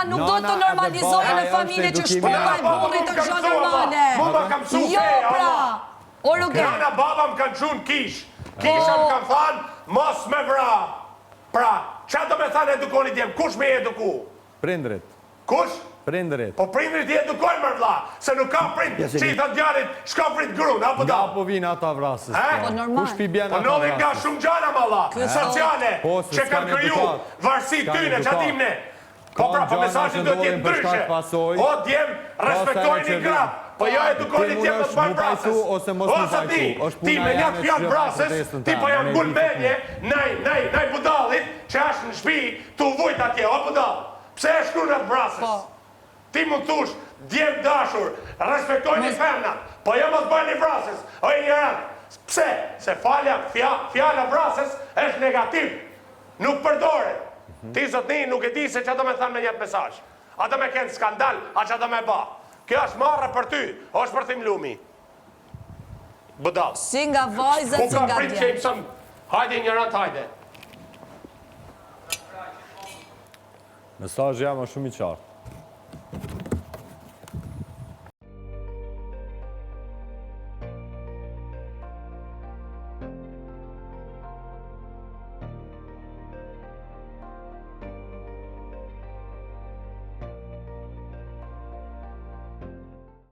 nuk do të normalizojë në familje që shpota e burrit është gjë normale. Mama kam su Jo pra. Nana baba më kanë qunë kish. Kisha më kanë thanë, mos me vra. Pra, qa do me thanë edukoni djemë? Kush me eduku? Prindrit. Kush? Prindrit. Po prindrit i edukojnë mërë vla. Se nuk ka prind që i thë djarit, shka prind grun, apo da? Nga po vinë ata vrasës. Po normal. Kush pi bjen ata Po nodhin nga vrasës? shumë gjana malla, sociale, që kanë kryu varsi tyne, që atim ne. Po pra, po mesajnë do t'jetë ndryshe. O djemë, respektojnë i grap. Po jo edukoni djemë të bërë brasës. Ose ti me një fjallë brasës, ti po janë gulbenje, naj budalit, që ashtë në shpi, tu vujt atje, o budal. Pse e shkru në atë brasës? Ti më thush, djemë dashur, respektojnë i femnat, po jo më të bëjnë i brasës, o i njëran. Pse? Se fjalla brasës është negativ, nuk përdore. Ti zotni nuk e di se që do me thamë me njëtë mesaj. A do me kënë skandal, a që do me ba. Kjo është marrë për ty, është për tim lumi. Budal. Si nga vajzët, si nga Ku ka prit që i djemë. pësëm, hajde njërat, hajde. Mesazhi jam është shumë i qartë.